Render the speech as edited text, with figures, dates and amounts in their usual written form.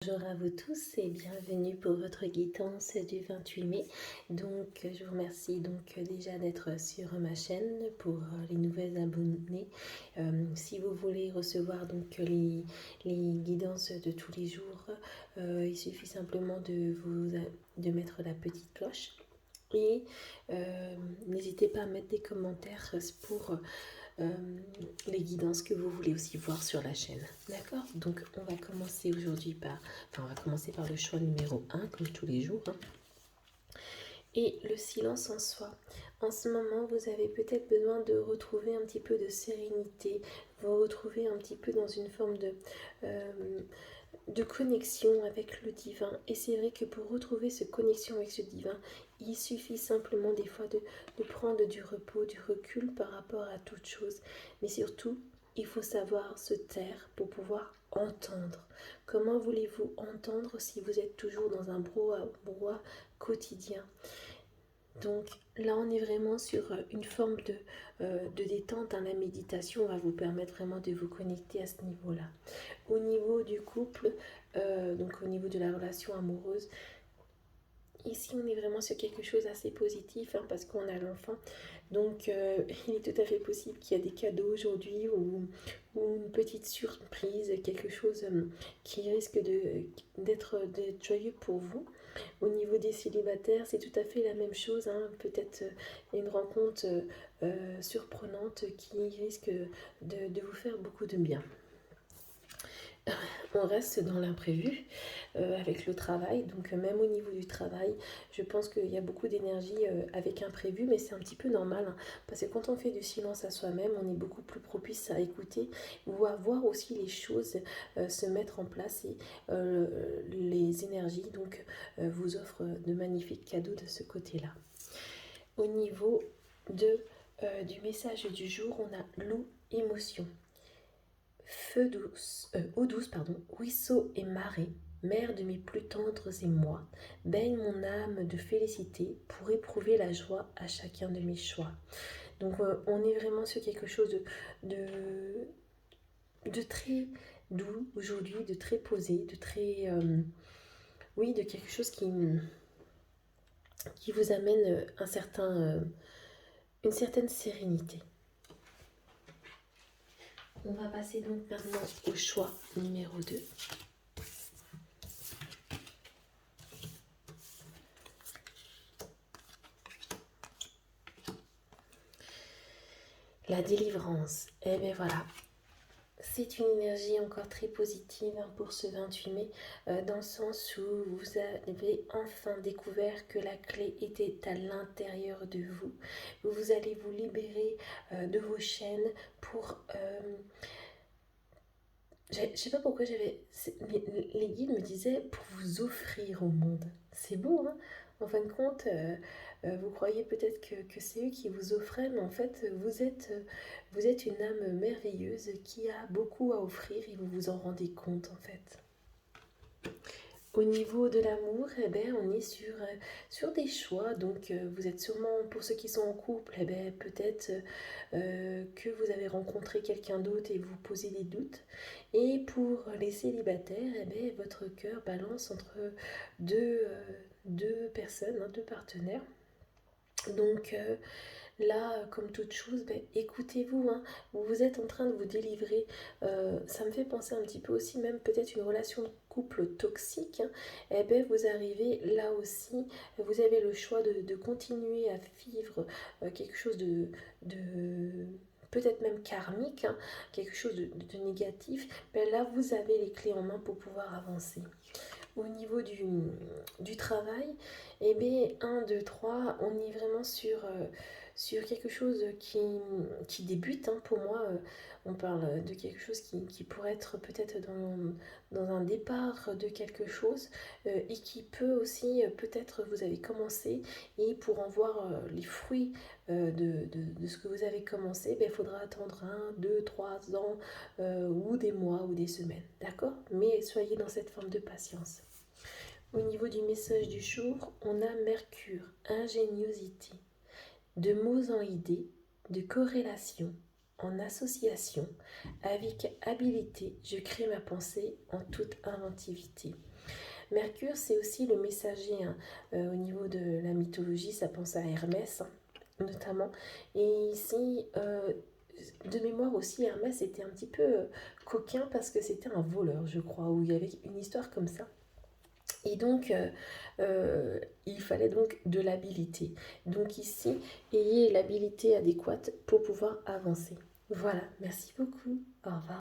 Bonjour à vous tous et bienvenue pour votre guidance du 28 mai. Donc, je vous remercie déjà d'être sur ma chaîne pour les nouvelles abonnés. Si vous voulez recevoir les guidances de tous les jours, il suffit simplement de mettre la petite cloche. Et n'hésitez pas à mettre des commentaires pour les guidances que vous voulez aussi voir sur la chaîne. D'accord? Donc on va commencer aujourd'hui par le choix numéro 1, comme tous les jours. Et le silence en soi. En ce moment, vous avez peut-être besoin de retrouver un petit peu de sérénité, vous retrouver un petit peu dans une forme de connexion avec le divin. Et c'est vrai que pour retrouver cette connexion avec ce divin, il suffit simplement des fois de prendre du repos, du recul par rapport à toute chose. Mais surtout, il faut savoir se taire pour pouvoir entendre. Comment voulez-vous entendre si vous êtes toujours dans un brouhaha quotidien? Donc là, on est vraiment sur une forme de détente. La méditation va vous permettre vraiment de vous connecter à ce niveau-là. Au niveau du couple, donc au niveau de la relation amoureuse, ici on est vraiment sur quelque chose d'assez positif parce qu'on a l'enfant. Donc il est tout à fait possible qu'il y ait des cadeaux aujourd'hui ou une petite surprise, quelque chose qui risque d'être joyeux pour vous. Au niveau des célibataires, c'est tout à fait la même chose. Peut-être une rencontre surprenante qui risque de vous faire beaucoup de bien. On reste dans l'imprévu avec le travail, donc même au niveau du travail, je pense qu'il y a beaucoup d'énergie avec imprévu, mais c'est un petit peu normal, parce que quand on fait du silence à soi-même, on est beaucoup plus propice à écouter ou à voir aussi les choses se mettre en place et les énergies vous offrent de magnifiques cadeaux de ce côté-là. Au niveau du message du jour, on a l'eau émotion. Eau douce, ruisseau et marée, mère de mes plus tendres émois, baigne mon âme de félicité pour éprouver la joie à chacun de mes choix. Donc on est vraiment sur quelque chose de très doux aujourd'hui, de très posé, de très... de quelque chose qui vous amène une certaine sérénité. On va passer donc maintenant au choix numéro 2. La délivrance. Et bien voilà, c'est une énergie encore très positive pour ce 28 mai, dans le sens où vous avez enfin découvert que la clé était à l'intérieur de vous. Vous allez vous libérer de vos chaînes pour... je ne sais pas pourquoi les guides me disaient pour vous offrir au monde. C'est beau, hein? En fin de compte, vous croyez peut-être que c'est eux qui vous offraient, mais en fait, vous êtes une âme merveilleuse qui a beaucoup à offrir et vous vous en rendez compte, en fait. Au niveau de l'amour, on est sur des choix. Donc, vous êtes sûrement, pour ceux qui sont en couple, peut-être que vous avez rencontré quelqu'un d'autre et vous posez des doutes. Et pour les célibataires, votre cœur balance entre deux personnes, deux partenaires. Donc là, comme toute chose, écoutez-vous, vous êtes en train de vous délivrer. Ça me fait penser un petit peu aussi, même peut-être une relation de couple toxique. Vous arrivez là aussi, vous avez le choix de continuer à vivre quelque chose de peut-être même karmique, quelque chose de négatif. Là, vous avez les clés en main pour pouvoir avancer. Au niveau du travail, 1, 2, 3, on est vraiment sur quelque chose qui débute. Pour moi, on parle de quelque chose qui pourrait être peut-être dans un départ de quelque chose et qui peut aussi, peut-être vous avez commencé et pour en voir les fruits de ce que vous avez commencé, il faudra attendre 1, 2, 3 ans ou des mois ou des semaines. D'accord? Mais soyez dans cette forme de patience. Au niveau du message du jour, on a Mercure, ingéniosité, de mots en idées, de corrélation, en association, avec habileté, je crée ma pensée en toute inventivité. Mercure, c'est aussi le messager, hein. Au niveau de la mythologie, ça pense à Hermès, hein, notamment. Et ici, de mémoire aussi, Hermès était un petit peu coquin parce que c'était un voleur, je crois, où il y avait une histoire comme ça. Et donc, il fallait donc de l'habilité. Donc ici, ayez l'habilité adéquate pour pouvoir avancer. Voilà, merci beaucoup. Au revoir.